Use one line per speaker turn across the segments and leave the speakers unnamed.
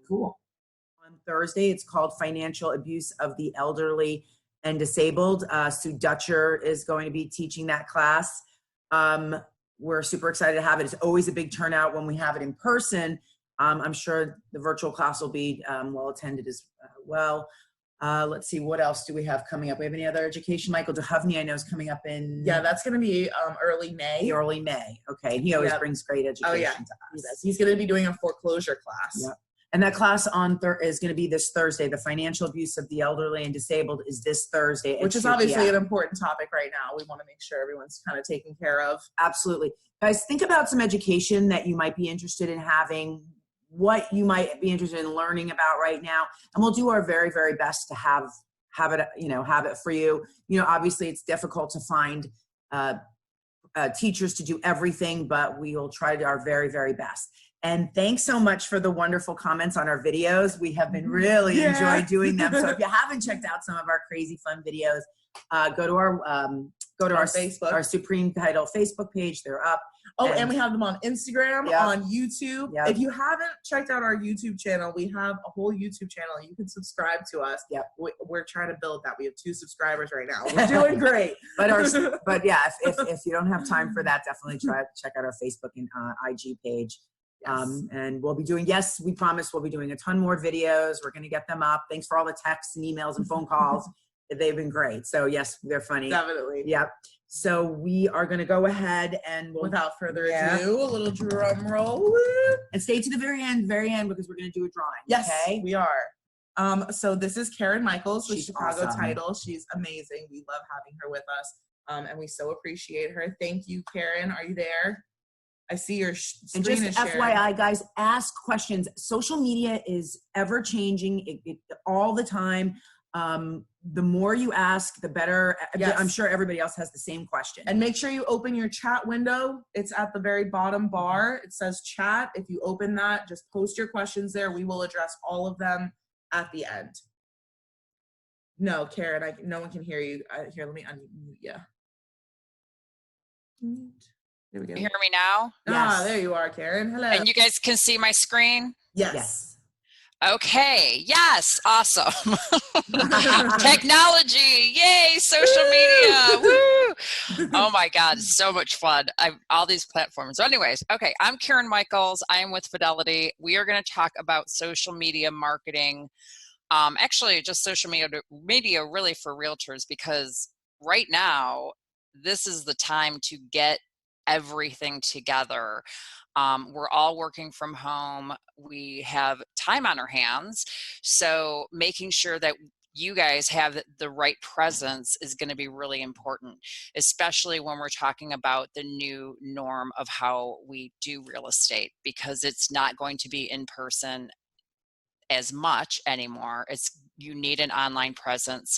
Cool.
On Thursday. It's called Financial Abuse of the Elderly and Disabled. Sue Dutcher is going to be teaching that class. We're super excited to have it. It's always a big turnout when we have it in person. I'm sure the virtual class will be well attended as well. Let's see, what else do we have coming up? We have any other education? Michael Duhovny, I know, is coming up in...
Yeah, that's going to be early May.
Early May. Okay. He always brings great education to us.
He's going to be doing a foreclosure class.
Yep. And that class is going to be this Thursday. The financial abuse of the elderly and disabled is this Thursday.
Which is obviously an important topic right now. We want to make sure everyone's kind of taken care of.
Absolutely. Guys, think about some education that you might be interested in having, what you might be interested in learning about right now. And we'll do our very, very best to have it for you. Obviously it's difficult to find teachers to do everything, but we will try to do our very, very best. And thanks so much for the wonderful comments on our videos. We have been really enjoying doing them. So if you haven't checked out some of our crazy fun videos, go to our
Facebook,
our Supreme Title Facebook page. They're up.
Oh, and we have them on Instagram, on YouTube.
Yep.
If you haven't checked out our YouTube channel, we have a whole YouTube channel. You can subscribe to us.
Yep.
We're trying to build that. We have 2 subscribers right now. We're doing great.
But yeah, if you don't have time for that, definitely check out our Facebook and IG page. Yes. And we'll be doing, we promise we'll be doing a ton more videos. We're going to get them up. Thanks for all the texts and emails and phone calls. They've been great. So yes, they're funny.
Definitely.
Yep. So we are going to go ahead and
without further ado, a little drum roll.
And stay to the very end, because we're going to do a drawing.
Yes,
okay?
we are. So this is Karen Michaels with
She's
Chicago
awesome.
Title. She's amazing. We love having her with us. And we so appreciate her. Thank you, Karen. Are you there? I see your screen
and just
is shared.
FYI, guys, ask questions. Social media is ever changing all the time. The more you ask, the better. Yes. I'm sure everybody else has the same question.
And make sure you open your chat window. It's at the very bottom bar. It says chat. If you open that, just post your questions there. We will address all of them at the end. No, Karen, no one can hear you. Here, let me unmute you. There we go.
You hear me now?
Ah, there you are, Karen. Hello.
And you guys can see my screen?
Yes.
Okay. Yes. Awesome. Technology. Yay. Social media. Woo. Oh my God. So much fun. All these platforms. So anyways, okay. I'm Karen Michaels. I am with Fidelity. We are going to talk about social media marketing. Actually just social media really for realtors, because right now, this is the time to get everything together. We're all working from home. We have time on our hands. So making sure that you guys have the right presence is going to be really important, especially when we're talking about the new norm of how we do real estate, because it's not going to be in person as much anymore. You need an online presence.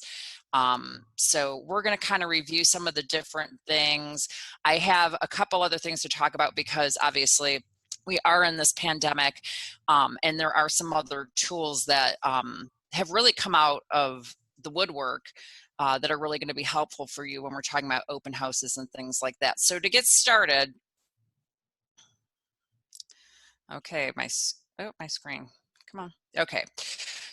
So we're going to kind of review some of the different things. I have a couple other things to talk about because obviously we are in this pandemic, and there are some other tools that have really come out of the woodwork that are really going to be helpful for you when we're talking about open houses and things like that. So to get started, okay, my screen, come on. Okay.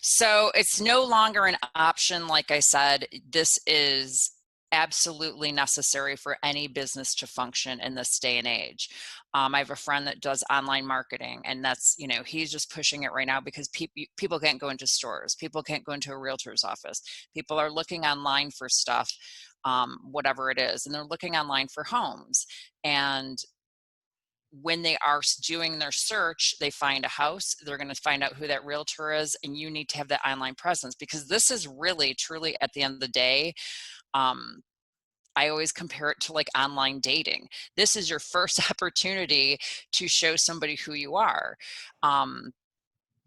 So it's no longer an option. Like I said, this is absolutely necessary for any business to function in this day and age. I have a friend that does online marketing, and that's, he's just pushing it right now because people can't go into stores. People can't go into a realtor's office. People are looking online for stuff, whatever it is, and they're looking online for homes. And when they are doing their search, they find a house, they're going to find out who that realtor is, and you need to have that online presence, because this is really, truly, at the end of the day, I always compare it to like online dating. This is your first opportunity to show somebody who you are.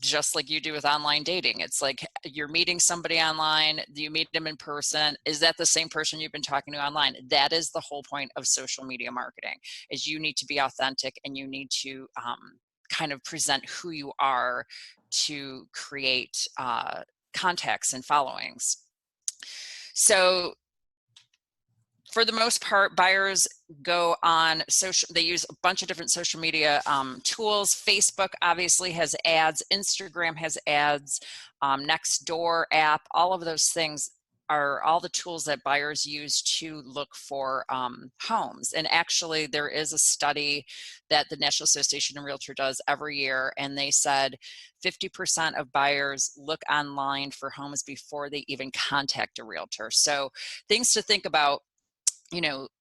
Just like you do with online dating. It's like you're meeting somebody online, you meet them in person. Is that the same person you've been talking to online? That is the whole point of social media marketing, is you need to be authentic, and you need to kind of present who you are to create contacts and followings. So For the most part, buyers go on social, they use a bunch of different social media tools. Facebook obviously has ads, Instagram has ads, Nextdoor app, all of those things are all the tools that buyers use to look for homes. And actually there is a study that the National Association of Realtor does every year, and they said 50% of buyers look online for homes before they even contact a realtor. So things to think about,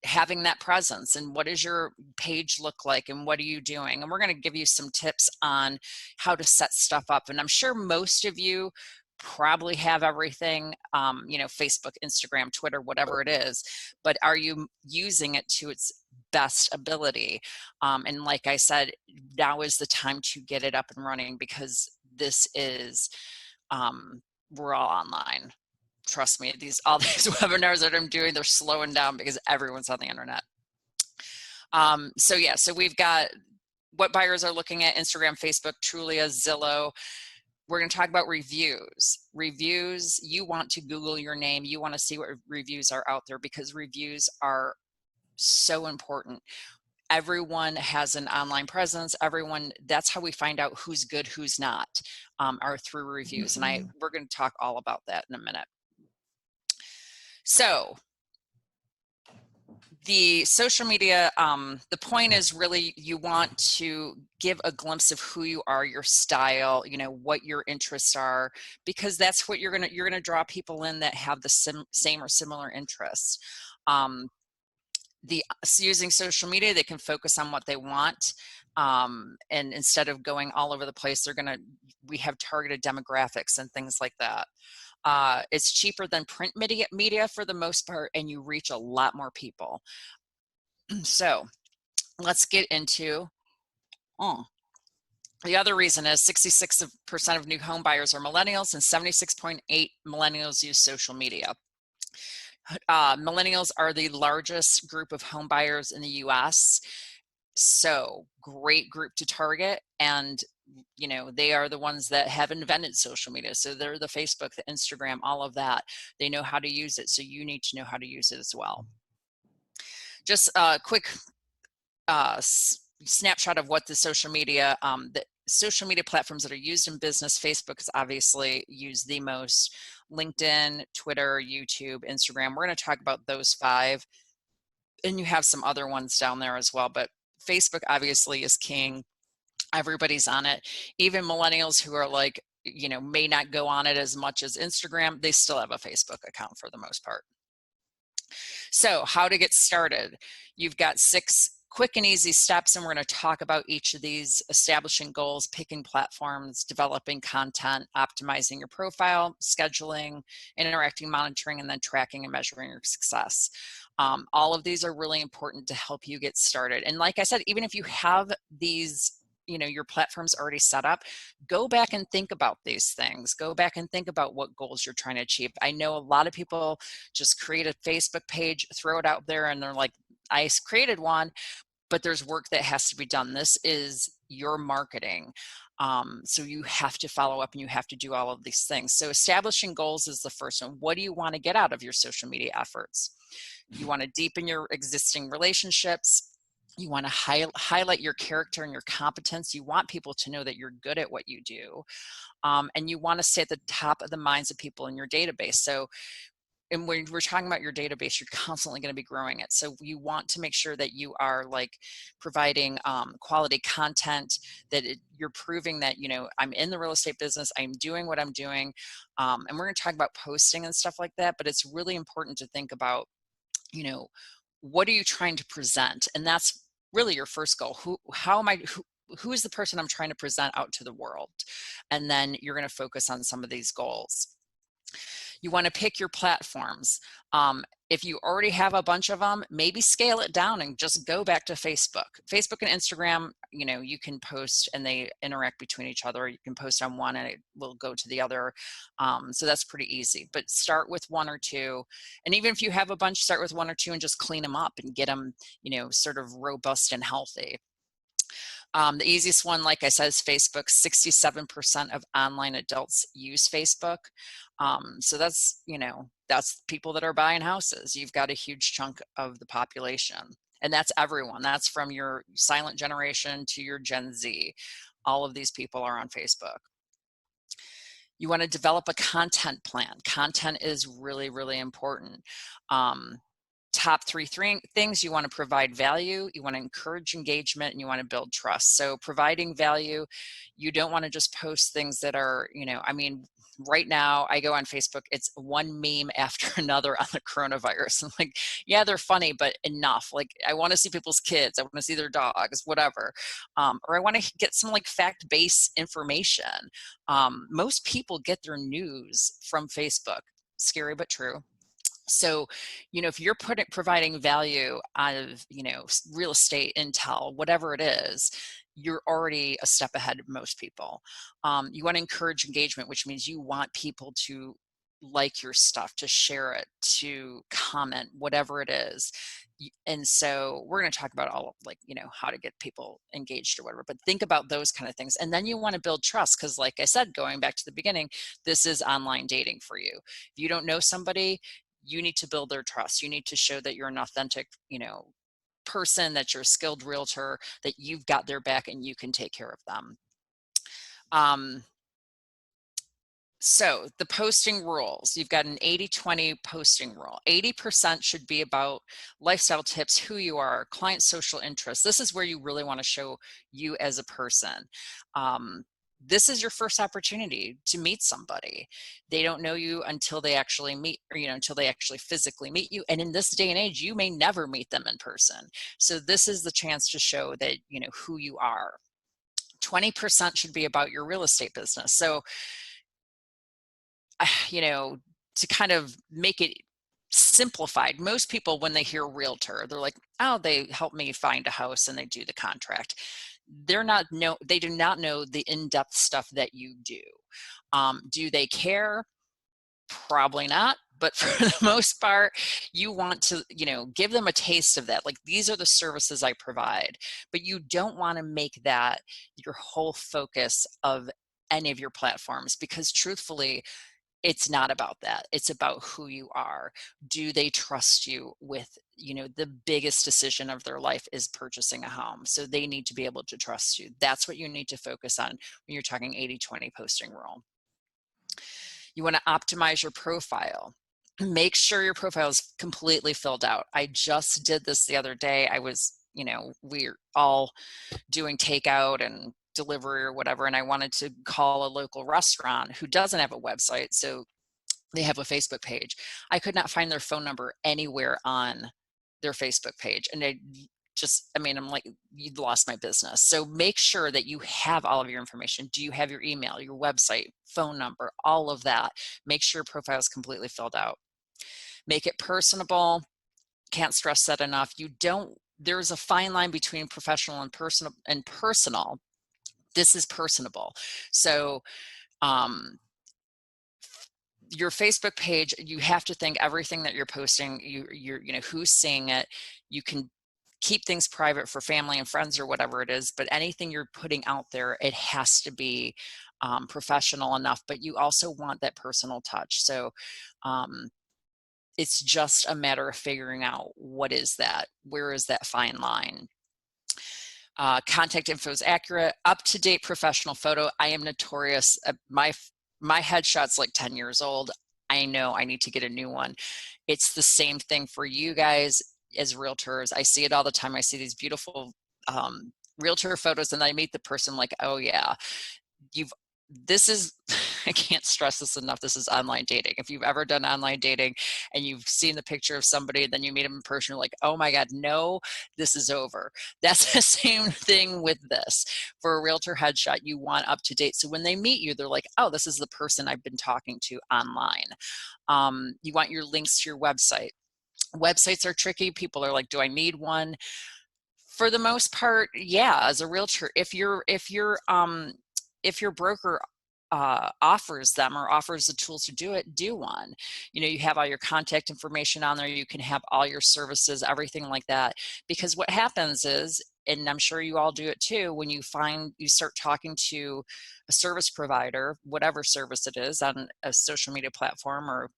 having that presence, and what does your page look like, and what are you doing? And we're going to give you some tips on how to set stuff up. And I'm sure most of you probably have everything, Facebook, Instagram, Twitter, whatever it is, but are you using it to its best ability? And like I said, now is the time to get it up and running, because this is, we're all online. Trust me, all these webinars that I'm doing, they're slowing down because everyone's on the internet. So we've got what buyers are looking at: Instagram, Facebook, Trulia, Zillow. We're going to talk about reviews. Reviews, you want to Google your name. You want to see what reviews are out there, because reviews are so important. Everyone has an online presence. That's how we find out who's good, who's not, are through reviews. And we're going to talk all about that in a minute. So the social media, the point is really you want to give a glimpse of who you are, your style, what your interests are, because that's what you're gonna draw people in that have the same or similar interests. Using social media, they can focus on what they want, and instead of going all over the place, we have targeted demographics and things like that. It's cheaper than print media for the most part, and you reach a lot more people. So let's get into, the other reason is 66% of new home buyers are millennials, and 76.8 millennials use social media. Millennials are the largest group of home buyers in the US. So great group to target, and they are the ones that have invented social media. So they're the Facebook, the Instagram, all of that. They know how to use it. So you need to know how to use it as well. Just a quick snapshot of what the social media platforms that are used in business. Facebook is obviously used the most. LinkedIn, Twitter, YouTube, Instagram. We're going to talk about those 5. And you have some other ones down there as well. But Facebook obviously is king. Everybody's on it. Even millennials who are like, may not go on it as much as Instagram, they still have a Facebook account for the most part. So how to get started. You've got 6 quick and easy steps, and we're going to talk about each of these: establishing goals, picking platforms, developing content, optimizing your profile, scheduling, interacting, monitoring, and then tracking and measuring your success. All of these are really important to help you get started. And like I said, even if you have these, your platform's already set up, go back and think about these things. Go back and think about what goals you're trying to achieve. I know a lot of people just create a Facebook page, throw it out there, and they're like, I created one, but there's work that has to be done. This is your marketing. So you have to follow up and you have to do all of these things. So establishing goals is the first one. What do you want to get out of your social media efforts? You want to deepen your existing relationships. You want to highlight your character and your competence. You want people to know that you're good at what you do. And you want to stay at the top of the minds of people in your database. So, and when we're talking about your database, you're constantly going to be growing it. So you want to make sure that you are providing quality content, that you're proving that, I'm in the real estate business, I'm doing what I'm doing. And we're going to talk about posting and stuff like that, but it's really important to think about, what are you trying to present? And that's really your first goal. Who is the person I'm trying to present out to the world? And then you're going to focus on some of these goals. You want to pick your platforms. If you already have a bunch of them, maybe scale it down and just go back to Facebook. Facebook and Instagram, you can post and they interact between each other. You can post on one and it will go to the other. So that's pretty easy, but start with 1 or 2. And even if you have a bunch, start with 1 or 2 and just clean them up and get them, sort of robust and healthy. The easiest one, like I said, is Facebook. 67% of online adults use Facebook. So that's, that's people that are buying houses. You've got a huge chunk of the population. And that's everyone. That's from your silent generation to your Gen Z. All of these people are on Facebook. You want to develop a content plan. Content is really, really important. Top three things: you want to provide value, you want to encourage engagement, and you want to build trust. So providing value, you don't want to just post things that are, I mean, right now I go on Facebook, it's one meme after another on the coronavirus. I'm like, yeah, they're funny, but enough. Like, I want to see people's kids, I want to see their dogs, whatever. Or I want to get some like fact-based information. Most people get their news from Facebook. Scary but true. So, if you're providing value out of, real estate intel, whatever it is, you're already a step ahead of most people. You want to encourage engagement, which means you want people to like your stuff, to share it, to comment, whatever it is. And so we're going to talk about all like, how to get people engaged or whatever, but think about those kind of things. And then you want to build trust, because like I said, going back to the beginning, this is online dating for you. If you don't know somebody, you need to build their trust. You need to show that you're an authentic, person, that you're a skilled realtor, that you've got their back and you can take care of them. So the posting rules, you've got an 80-20 posting rule. 80% should be about lifestyle tips, who you are, client social interests. This is where you really want to show you as a person. This is your first opportunity to meet somebody. They don't know you until they actually meet, or, until they actually physically meet you. And in this day and age, you may never meet them in person. So this is the chance to show that, who you are. 20% should be about your real estate business. So, to kind of make it simplified, most people, when they hear realtor, they're like, oh, they help me find a house and they do the contract. They do not know the in-depth stuff that you do. Do they care? Probably not. But for the most part, you want to, give them a taste of that. Like, these are the services I provide, but you don't want to make that your whole focus of any of your platforms, because truthfully, it's not about that. It's about who you are. Do they trust you with, the biggest decision of their life is purchasing a home. So they need to be able to trust you. That's what you need to focus on when you're talking 80-20 posting rule. You want to optimize your profile. Make sure your profile is completely filled out. I just did this the other day. I was, we're all doing takeout and delivery or whatever, and I wanted to call a local restaurant who doesn't have a website, so they have a Facebook page. I could not find their phone number anywhere on their Facebook page, and I'm like, you lost my business. So make sure that you have all of your information. Do you have your email, your website, phone number, all of that? Make sure your profile is completely filled out. Make it personable. Can't stress that enough. There's a fine line between professional and personal. This is personable. So your Facebook page, you have to think everything that you're posting, you're who's seeing it. You can keep things private for family and friends or whatever it is, but anything you're putting out there, it has to be professional enough, but you also want that personal touch. So it's just a matter of figuring out what is that, where is that fine line. Contact info is accurate, up-to-date professional photo. I am notorious. My headshot's like 10 years old. I know I need to get a new one. It's the same thing for you guys as realtors. I see it all the time. I see these beautiful realtor photos, and I meet the person like, oh yeah, I can't stress this enough. This is online dating. If you've ever done online dating and you've seen the picture of somebody, then you meet them in person, you're like, oh my God, no, this is over. That's the same thing with this. For a realtor headshot, you want up to date. So when they meet you, they're like, oh, this is the person I've been talking to online. You want your links to your website. Websites are tricky. People are like, do I need one? For the most part, yeah, as a realtor, if your broker offers them or offers the tools to do it, do one. You have all your contact information on there. You can have all your services, everything like that. Because what happens is and I'm sure you all do it too, when you start talking to a service provider, whatever service it is on a social media platform, or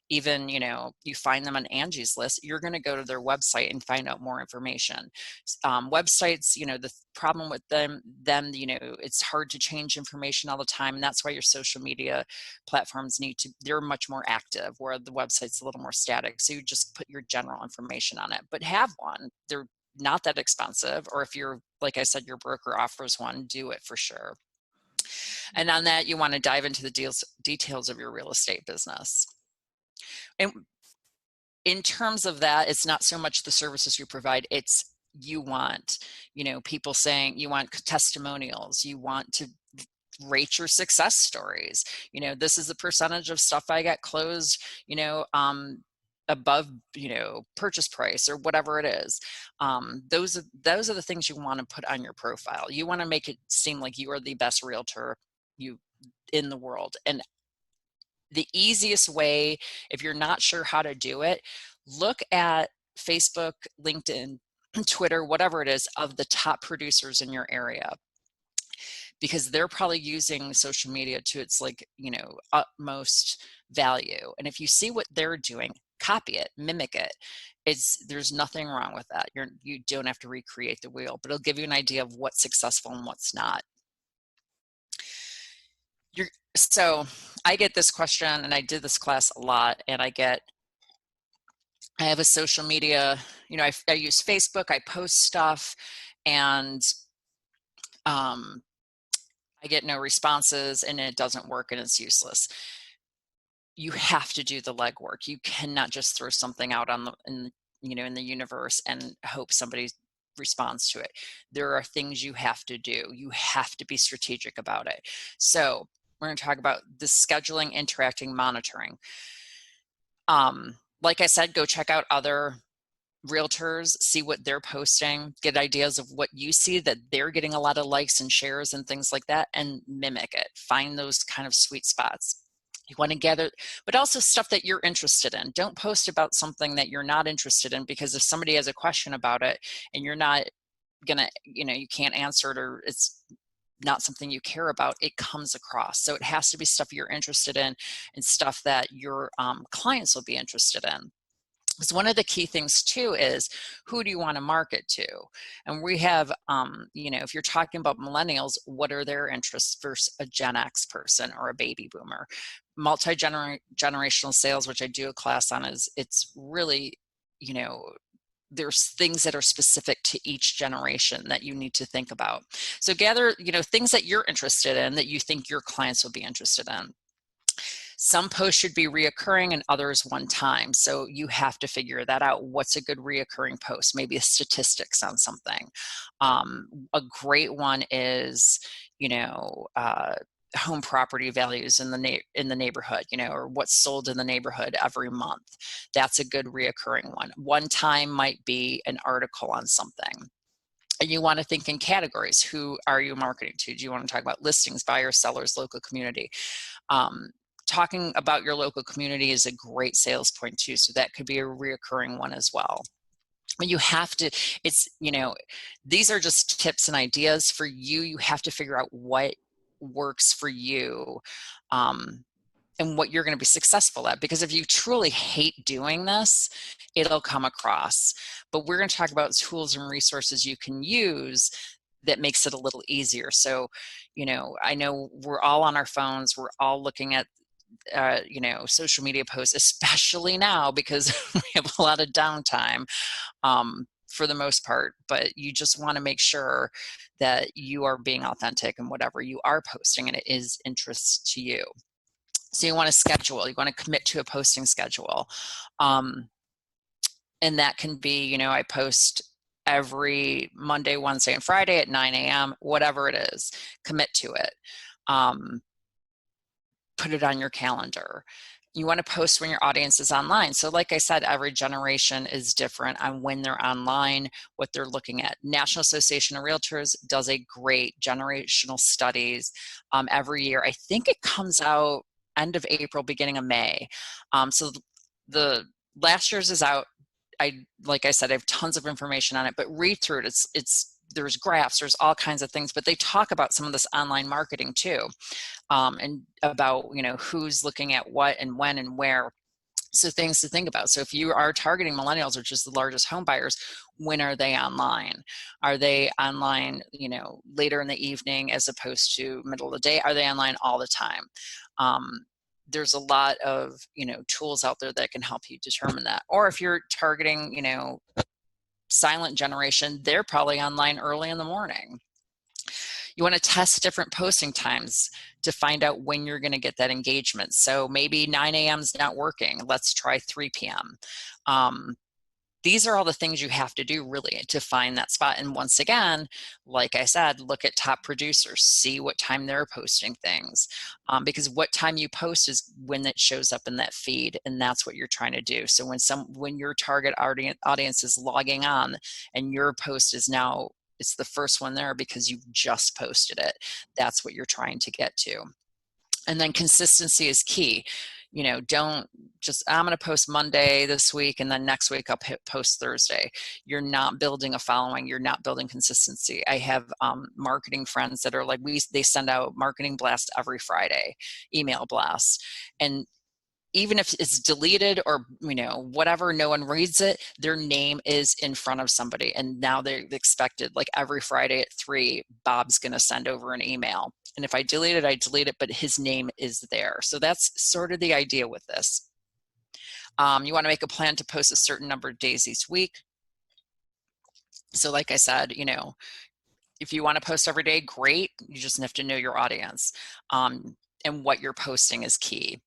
even, you find them on Angie's List, you're going to go to their website and find out more information. Websites, the problem with them, it's hard to change information all the time. And that's why your social media platforms they're much more active, where the website's a little more static. So you just put your general information on it, but have one. They're not that expensive. Or if you're, like I said, your broker offers one, do it for sure. And on that, you want to dive into the details of your real estate business. And in terms of that, it's not so much the services you provide, it's you want, people saying, you want testimonials, you want to rate your success stories. This is the percentage of stuff I got closed, above, purchase price, or whatever it is. Those are the things you want to put on your profile. You want to make it seem like you are the best realtor in the world. And the easiest way, if you're not sure how to do it, look at Facebook, LinkedIn, Twitter, whatever it is, of the top producers in your area, because they're probably using social media to its utmost value. And if you see what they're doing, copy it, mimic it. There's nothing wrong with that. You don't have to recreate the wheel, but it'll give you an idea of what's successful and what's not. So I get this question, and I did this class a lot, and I have a social media, I use Facebook, I post stuff, and I get no responses, and it doesn't work, and it's useless. You have to do the legwork. You cannot just throw something out in the universe and hope somebody responds to it. There are things you have to do. You have to be strategic about it. So we're going to talk about the scheduling, interacting, monitoring. Like I said, go check out other realtors, see what they're posting, get ideas of what you see that they're getting a lot of likes and shares and things like that, and mimic it. Find those kind of sweet spots. You want to gather, but also stuff that you're interested in. Don't post about something that you're not interested in, because if somebody has a question about it and you're not gonna, you can't answer it, or it's not something you care about, it comes across. So it has to be stuff you're interested in, and stuff that your clients will be interested in. Because one of the key things too is, who do you want to market to? And we have, if you're talking about millennials, what are their interests versus a Gen X person or a baby boomer? Multi-generational sales, which I do a class on, it's really, there's things that are specific to each generation that you need to think about. So gather, things that you're interested in that you think your clients will be interested in. Some posts should be reoccurring and others one time. So you have to figure that out. What's a good reoccurring post? Maybe a statistics on something. A great one is, home property values in the neighborhood, or what's sold in the neighborhood every month. That's a good reoccurring one. One time might be an article on something. And you want to think in categories. Who are you marketing to? Do you want to talk about listings, buyers, sellers, local community? Talking about your local community is a great sales point too. So that could be a reoccurring one as well. But you have to, these are just tips and ideas for you. You have to figure out what works for you, and what you're going to be successful at. Because if you truly hate doing this, it'll come across. But we're going to talk about tools and resources you can use that makes it a little easier. So, I know we're all on our phones. We're all looking at social media posts, especially now because we have a lot of downtime for the most part, but you just want to make sure that you are being authentic in whatever you are posting and it is interest to you. So you want to schedule, you want to commit to a posting schedule. And that can be, I post every Monday, Wednesday, and Friday at 9 a.m., whatever it is, commit to it. Put it on your calendar. You want to post when your audience is online. So like I said, every generation is different on when they're online, what they're looking at. National Association of Realtors does a great generational studies every year. I think it comes out end of April, beginning of May. So the last year's is out. Like I said, I have tons of information on it, but read through it. It's there's graphs, there's all kinds of things, but they talk about some of this online marketing too, and about, who's looking at what and when and where. So things to think about. So if you are targeting millennials, which is the largest home buyers, when are they online? Are they online, later in the evening as opposed to middle of the day? Are they online all the time? There's a lot of, tools out there that can help you determine that. Or if you're targeting, silent generation, they're probably online early in the morning. You want to test different posting times to find out when you're going to get that engagement. So maybe 9 a.m. is not working. Let's try 3 p.m. These are all the things you have to do really to find that spot. And once again, like I said, look at top producers, see what time they're posting things, because what time you post is when it shows up in that feed, and that's what you're trying to do. So when your target audience is logging on and your post is now, it's the first one there because you've just posted it, that's what you're trying to get to. And then consistency is key. Don't just, I'm going to post Monday this week and then next week I'll post Thursday. You're not building a following. You're not building consistency. I have marketing friends that are like, they send out marketing blasts every Friday, email blasts. And even if it's deleted or, whatever, no one reads it, their name is in front of somebody. And now they're expected, like every Friday at 3, Bob's going to send over an email. And if I delete it, I delete it, but his name is there. So that's sort of the idea with this. You want to make a plan to post a certain number of days each week. So like I said, if you want to post every day, great. You just have to know your audience, and what you're posting is key.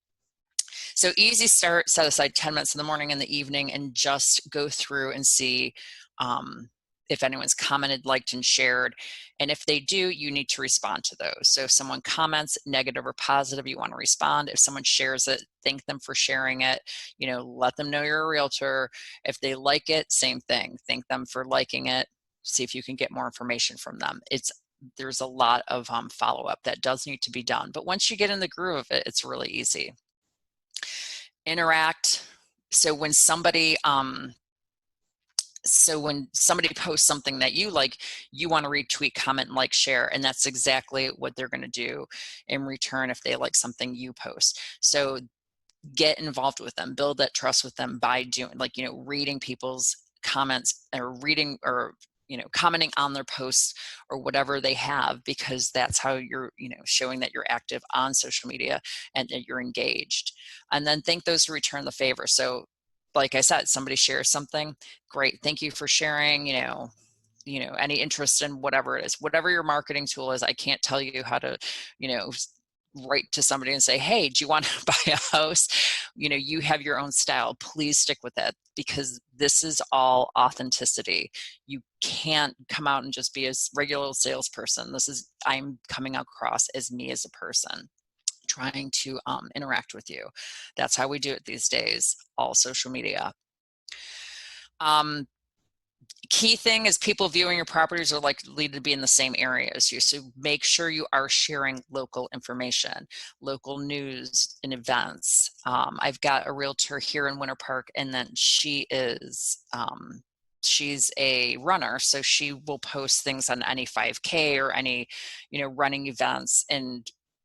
So easy start, set aside 10 minutes in the morning and the evening and just go through and see if anyone's commented, liked, and shared. And if they do, you need to respond to those. So if someone comments, negative or positive, you want to respond. If someone shares it, thank them for sharing it. Let them know you're a realtor. If they like it, same thing. Thank them for liking it. See if you can get more information from them. There's a lot of follow-up that does need to be done. But once you get in the groove of it, it's really easy. Interact. So when somebody posts something that you like, you want to retweet, comment, like, share, and that's exactly what they're going to do in return if they like something you post. So get involved with them, build that trust with them by doing, reading people's comments or commenting on their posts or whatever they have, because that's how you're, showing that you're active on social media and that you're engaged. And then thank those who return the favor. So like I said, somebody shares something, great, thank you for sharing, any interest in whatever it is, whatever your marketing tool is. I can't tell you how to, write to somebody and say, hey, do you want to buy a house? You have your own style. Please stick with it, because this is all authenticity. You can't come out and just be a regular salesperson. I'm coming across as me as a person, trying to interact with you. That's how we do it these days, all social media. Key thing is people viewing your properties are likely to be in the same area as you. So make sure you are sharing local information, local news and events. I've got a realtor here in Winter Park, and then she's a runner. So she will post things on any 5K or any, running events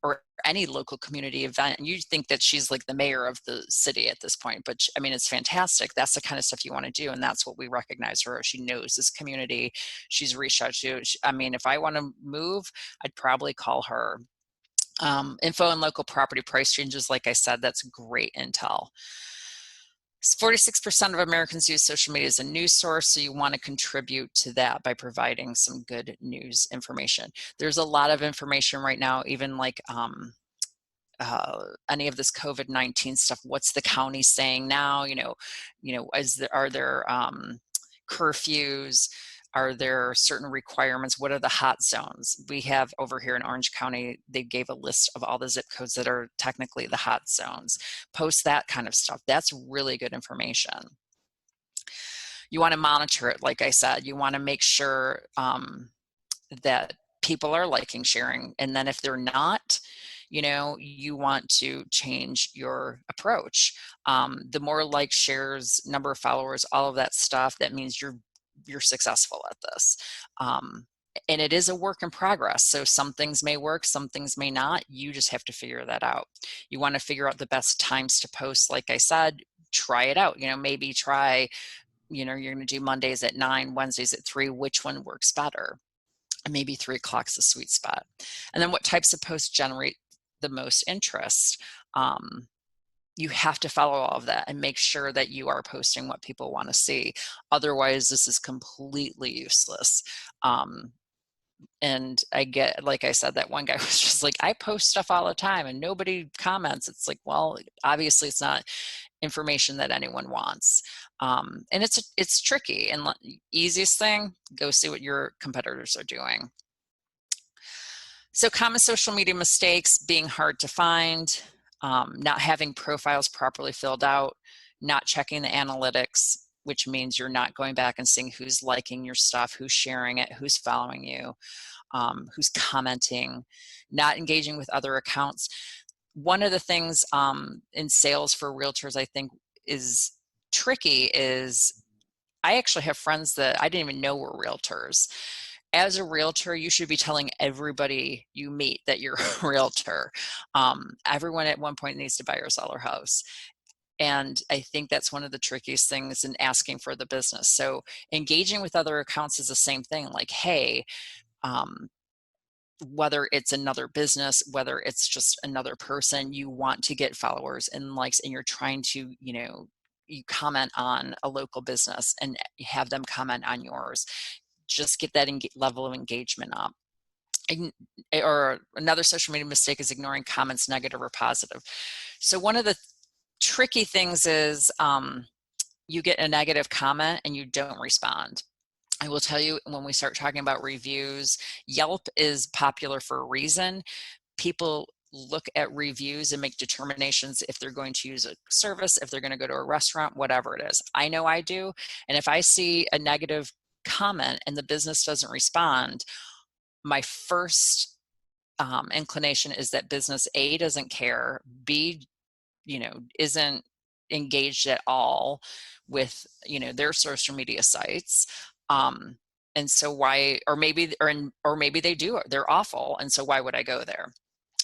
or any local community event. And you think that she's like the mayor of the city at this point, but it's fantastic. That's the kind of stuff you want to do. And that's what we recognize her. She knows this community. She's reached out to, if I want to move, I'd probably call her. Info on local property price changes. Like I said, that's great intel. 46% of Americans use social media as a news source, so you want to contribute to that by providing some good news information. There's a lot of information right now, even like any of this COVID-19 stuff. What's the county saying now? Are there curfews? Are there certain requirements? What are the hot zones? We have over here in Orange County, they gave a list of all the zip codes that are technically the hot zones. Post that kind of stuff. That's really good information. You want to monitor it. Like I said, you want to make sure that people are liking, sharing. And then if they're not, you want to change your approach. The more likes, shares, number of followers, all of that stuff, that means you're you're successful at this. And it is a work in progress. So some things may work, some things may not. You just have to figure that out. You want to figure out the best times to post. Like I said, try it out. Maybe try, you're going to do Mondays at 9, Wednesdays at 3. Which one works better? And maybe 3 o'clock's the sweet spot. And then what types of posts generate the most interest? You have to follow all of that and make sure that you are posting what people want to see. Otherwise, this is completely useless. And I get, like I said, that one guy was just like, I post stuff all the time and nobody comments. It's like, well, obviously it's not information that anyone wants. And it's tricky. And easiest thing, go see what your competitors are doing. So common social media mistakes: being hard to find, not having profiles properly filled out, not checking the analytics, which means you're not going back and seeing who's liking your stuff, who's sharing it, who's following you, who's commenting, not engaging with other accounts. One of the things in sales for realtors I think is tricky is I actually have friends that I didn't even know were realtors. As a realtor, you should be telling everybody you meet that you're a realtor. Everyone at one point needs to buy or sell their house. And I think that's one of the trickiest things in asking for the business. So engaging with other accounts is the same thing. Like, hey, whether it's another business, whether it's just another person, you want to get followers and likes, and you're trying to, you comment on a local business and have them comment on yours. Just get that level of engagement up. Or another social media mistake is ignoring comments, negative or positive. So one of the tricky things is you get a negative comment and you don't respond. I will tell you, when we start talking about reviews, Yelp is popular for a reason. People look at reviews and make determinations if they're going to use a service, if they're going to go to a restaurant, whatever it is. I know I do. And if I see a negative comment and the business doesn't respond, my first inclination is that business A doesn't care, B, isn't engaged at all with, their social media sites. And so why, or maybe they do, they're awful. And so why would I go there?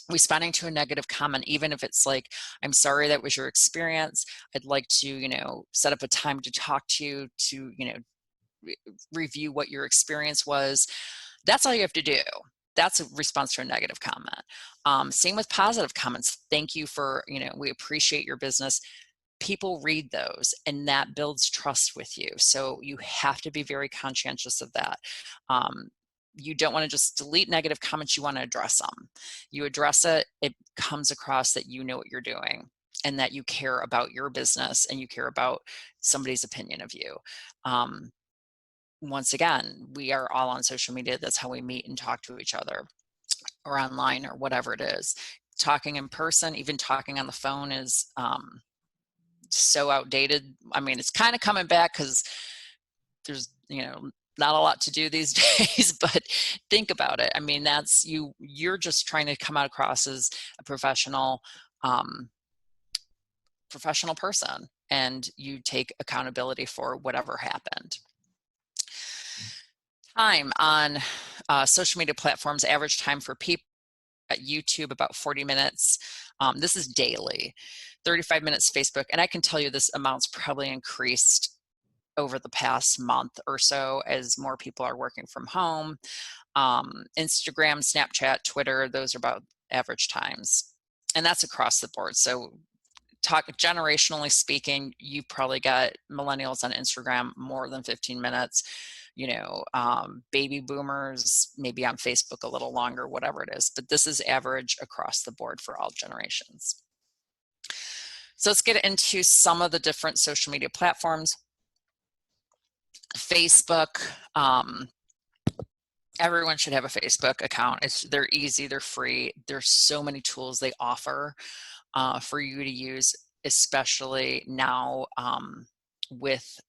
Responding to a negative comment, even if it's like, I'm sorry that was your experience, I'd like to, set up a time to talk to you to, review what your experience was. That's all you have to do. That's a response to a negative comment. Same with positive comments. Thank you for, we appreciate your business. People read those and that builds trust with you. So you have to be very conscientious of that. You don't want to just delete negative comments. You want to address them. You address it, it comes across that you know what you're doing and that you care about your business and you care about somebody's opinion of you. Once again, we are all on social media. That's how we meet and talk to each other, or online, or whatever it is. Talking in person, even talking on the phone, is so outdated. I mean, it's kind of coming back because there's, not a lot to do these days, but think about it. I mean, that's you're just trying to come out across as a professional person, and you take accountability for whatever happened. Time on social media platforms, average time for people at YouTube, about 40 minutes. This is daily. 35 minutes Facebook, and I can tell you this amount's probably increased over the past month or so as more people are working from home. Instagram, Snapchat, Twitter, those are about average times. And that's across the board. So generationally speaking, you probably got millennials on Instagram more than 15 minutes. Baby boomers, maybe on Facebook a little longer, whatever it is. But this is average across the board for all generations. So let's get into some of the different social media platforms. Facebook, everyone should have a Facebook account. They're easy, they're free. There's so many tools they offer for you to use, especially now with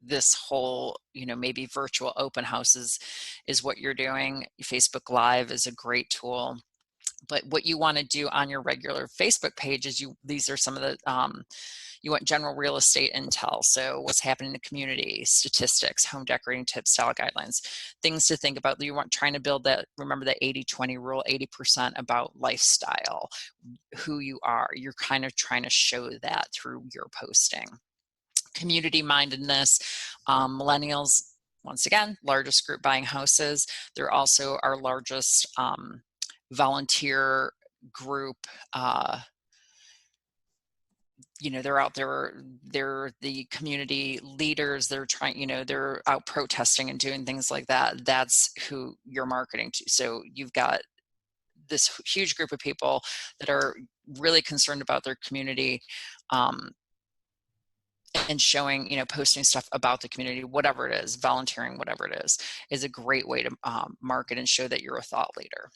this whole, maybe virtual open houses is what you're doing. Facebook Live is a great tool. But what you want to do on your regular Facebook page is these are some of the, you want general real estate intel. So what's happening in the community, statistics, home decorating tips, style guidelines, things to think about. You want trying to build that, remember that 80-20 rule, 80% about lifestyle, who you are. You're kind of trying to show that through your posting. Community mindedness, millennials, once again, largest group buying houses. They're also our largest volunteer group. You know, they're out there, they're the community leaders, they're trying, you know, they're out protesting and doing things like that. That's who you're marketing to. So you've got this huge group of people that are really concerned about their community, and showing, you know, posting stuff about the community, whatever it is, volunteering, whatever it is a great way to market and show that you're a thought leader.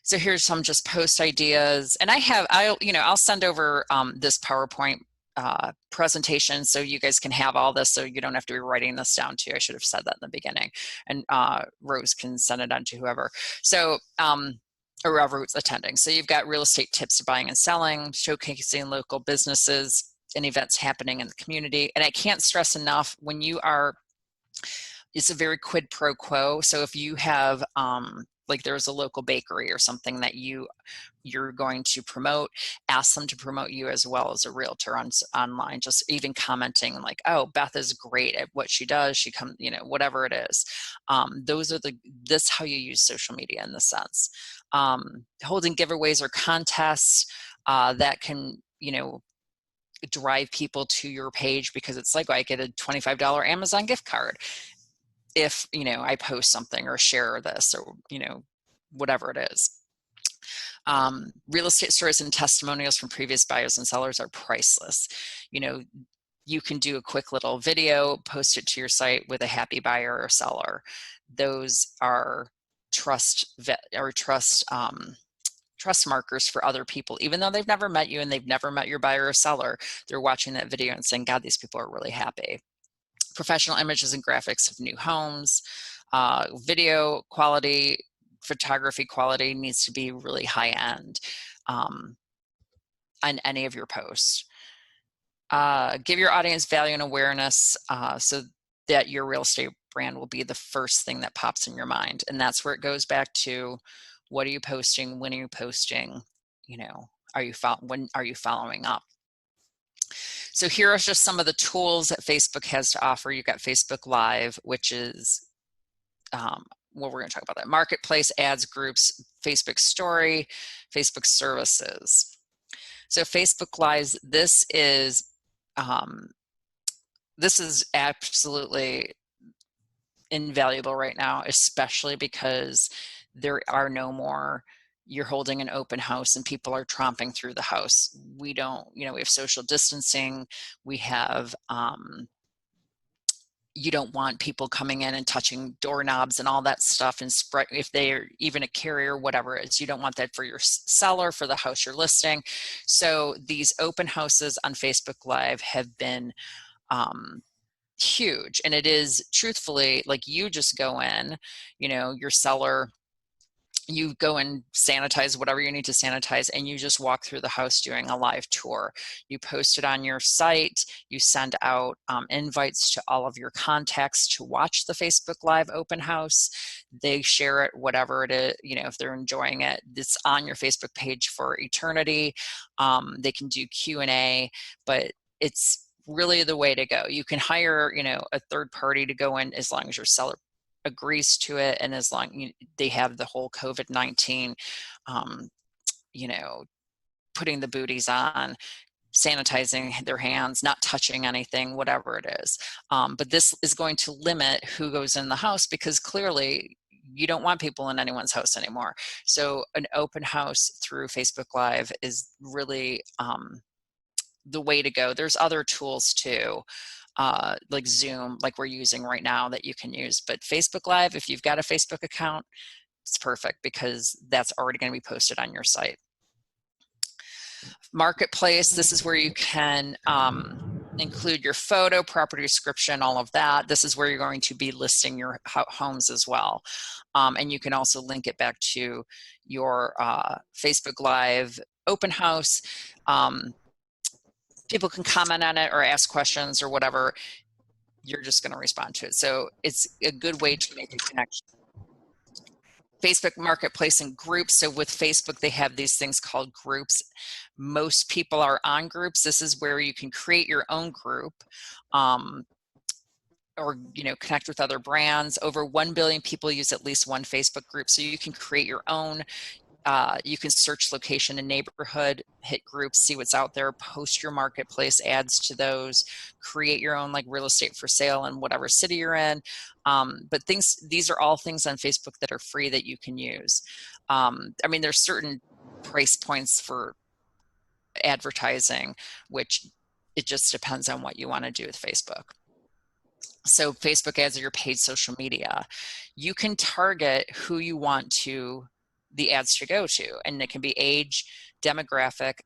So here's some just post ideas, and I'll send over this PowerPoint presentation so you guys can have all this, so you don't have to be writing this down too. I should have said that in the beginning, and Rose can send it on to whoever. So or whoever's attending. So you've got real estate tips to buying and selling, showcasing local businesses and events happening in the community. And I can't stress enough, when you are, it's a very quid pro quo. So if you have like there's a local bakery or something that you're going to promote, ask them to promote you as well as a realtor online. Just even commenting like, oh, Beth is great at what she does. She comes, you know, whatever it is. This how you use social media in the sense. Holding giveaways or contests that can, you know, drive people to your page, because it's like, I get a $25 Amazon gift card if, you know, I post something or share this, or, you know, whatever it is. Real estate stories and testimonials from previous buyers and sellers are priceless. You know, you can do a quick little video, post it to your site with a happy buyer or seller. Those are trust markers for other people, even though they've never met you and they've never met your buyer or seller. They're watching that video and saying, God, these people are really happy. Professional images and graphics of new homes, video quality, photography quality needs to be really high end on any of your posts. Give your audience value and awareness so that your real estate brand will be the first thing that pops in your mind. And that's where it goes back to, what are you posting? When are you posting? You know, when are you following up? So here are just some of the tools that Facebook has to offer. You've got Facebook Live, which is, well, we're going to talk about that. Marketplace, ads, groups, Facebook Story, Facebook Services. So Facebook Live, this is absolutely invaluable right now, especially because there are no more, you're holding an open house and people are tromping through the house. We don't, you know, we have social distancing. We have, you don't want people coming in and touching doorknobs and all that stuff, and spread, if they're even a carrier, whatever it is, you don't want that for your seller, for the house you're listing. So these open houses on Facebook Live have been huge. And it is truthfully, like, you just go in, you know, your seller, you go and sanitize whatever you need to sanitize, and you just walk through the house doing a live tour. You post it on your site. You send out invites to all of your contacts to watch the Facebook Live open house. They share it, whatever it is, you know, if they're enjoying it, it's on your Facebook page for eternity. They can do Q&A, but it's really the way to go. You can hire, you know, a third party to go in as long as your seller agrees to it, and as long they have the whole COVID-19, you know, putting the booties on, sanitizing their hands, not touching anything, whatever it is. But this is going to limit who goes in the house, because clearly you don't want people in anyone's house anymore. So an open house through Facebook Live is really the way to go. There's other tools too, like Zoom, like we're using right now, that you can use. But Facebook Live, if you've got a Facebook account, it's perfect, because that's already going to be posted on your site. Marketplace, this is where you can include your photo, property description, all of that. This is where you're going to be listing your homes as well. And you can also link it back to your Facebook Live open house. People can comment on it or ask questions or whatever. You're just going to respond to it. So it's a good way to make a connection. Facebook Marketplace and groups. So with Facebook, they have these things called groups. Most people are on groups. This is where you can create your own group, or connect with other brands. Over 1 billion people use at least one Facebook group. So you can create your own. You can search location and neighborhood, hit groups, see what's out there, post your marketplace ads to those, create your own like real estate for sale in whatever city you're in. But these are all things on Facebook that are free that you can use. I mean, there's certain price points for advertising, which it just depends on what you want to do with Facebook. So Facebook ads are your paid social media. You can target who you want the ads to go to, and it can be age, demographic,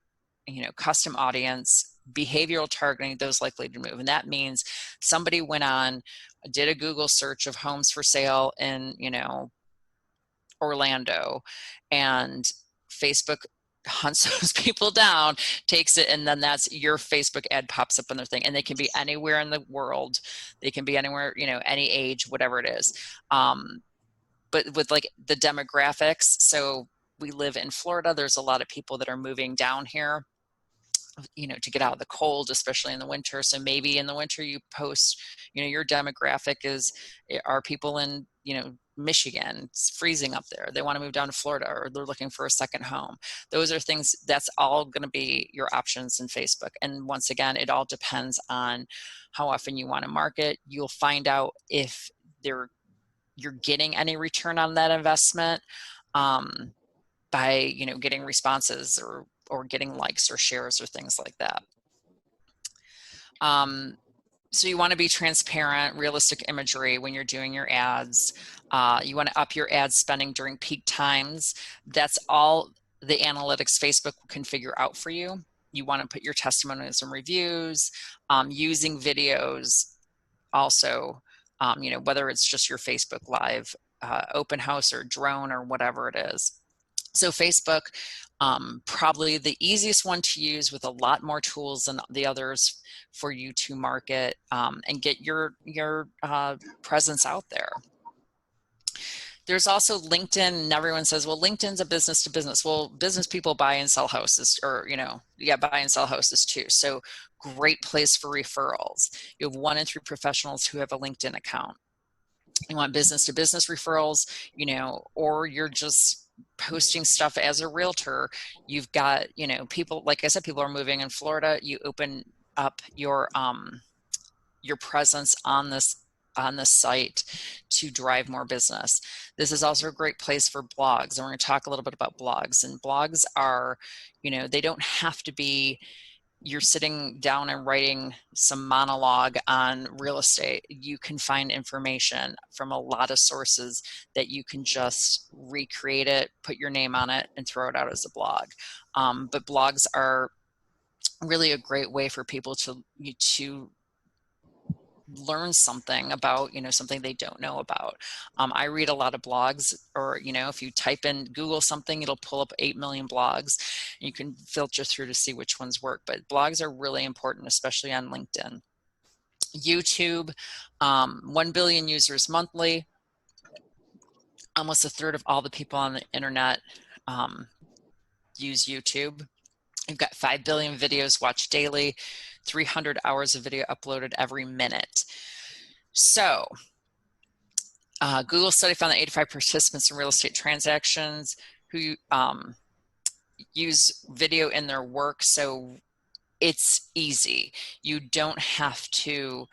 custom audience, behavioral targeting, those likely to move. And that means somebody went on, did a Google search of homes for sale in, Orlando, and Facebook hunts those people down, takes it, and then that's your Facebook ad pops up on their thing. And they can be anywhere in the world. They can be anywhere, any age, whatever it is. But with like the demographics, so we live in Florida, there's a lot of people that are moving down here, to get out of the cold, especially in the winter. So maybe in the winter you post, your demographic are people in, Michigan, it's freezing up there. They want to move down to Florida, or they're looking for a second home. Those are things, that's all going to be your options in Facebook. And once again, it all depends on how often you want to market. You'll find out if you're getting any return on that investment by getting responses or getting likes or shares or things like that. So you want to be transparent, realistic imagery when you're doing your ads. You want to up your ad spending during peak times. That's all the analytics Facebook can figure out for you. You want to put your testimonials and reviews, using videos also, whether it's just your Facebook Live open house or drone or whatever it is. So Facebook, probably the easiest one to use, with a lot more tools than the others for you to market and get your presence out there. There's also LinkedIn, and everyone says, well, LinkedIn's a business to business. Well, business people buy and sell houses, or, buy and sell houses too. So great place for referrals. You have 1 in 3 professionals who have a LinkedIn account. You want business to business referrals, or you're just posting stuff as a realtor. You've got, people, like I said, people are moving in Florida. You open up your presence on this site to drive more business. This is also a great place for blogs, and we're going to talk a little bit about blogs. And blogs are, they don't have to be you're sitting down and writing some monologue on real estate. You can find information from a lot of sources that you can just recreate it, put your name on it, and throw it out as a blog. But blogs are really a great way for people to learn something about, something they don't know about. I read a lot of blogs, or, if you type in Google something, it'll pull up 8 million blogs. You can filter through to see which ones work, but blogs are really important, especially on LinkedIn. YouTube, 1 billion users monthly. Almost a third of all the people on the internet use YouTube. You've got 5 billion videos watched daily, 300 hours of video uploaded every minute. So Google study found that 85 participants in real estate transactions who use video in their work. So it's easy. You don't have to,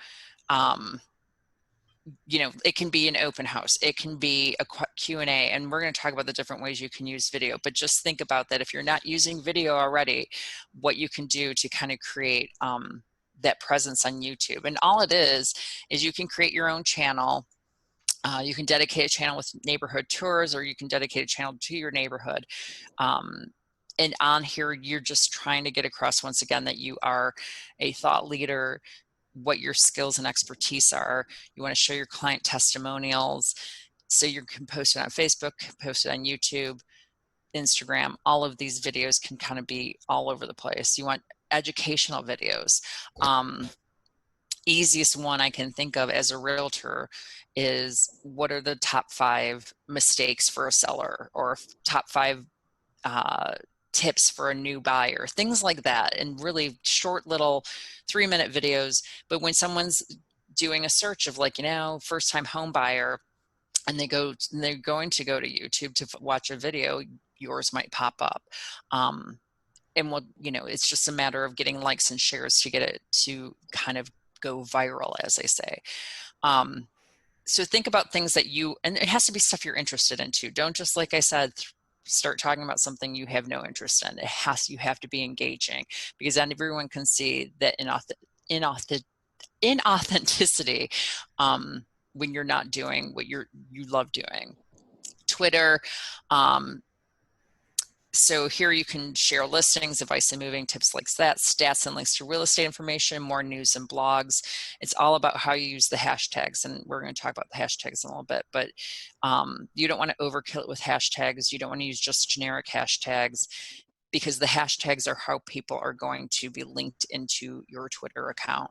it can be an open house. It can be a Q&A, and we're going to talk about the different ways you can use video. But just think about that. If you're not using video already, what you can do to kind of create that presence on YouTube. And all it is you can create your own channel. You can dedicate a channel with neighborhood tours, or you can dedicate a channel to your neighborhood. And on here, you're just trying to get across, once again, that you are a thought leader, what your skills and expertise are. You want to show your client testimonials. So you can post it on Facebook, post it on YouTube, Instagram. All of these videos can kind of be all over the place. You want educational videos. Easiest one I can think of as a realtor is, what are the top 5 mistakes for a seller, or top 5 tips for a new buyer, things like that, and really short little 3-minute videos. But when someone's doing a search of, like, first time home buyer, and they're going to go to YouTube to watch a video, yours might pop up. And it's just a matter of getting likes and shares to get it to kind of go viral, as they say. So think about things that and it has to be stuff you're interested in too. Don't just, like I said, start talking about something you have no interest in. You have to be engaging, because then everyone can see that inauthenticity when you're not doing what you love doing. Twitter. So here you can share listings, advice and moving, tips like that, stats and links to real estate information, more news and blogs. It's all about how you use the hashtags, and we're going to talk about the hashtags in a little bit, but you don't want to overkill it with hashtags. You don't want to use just generic hashtags, because the hashtags are how people are going to be linked into your Twitter account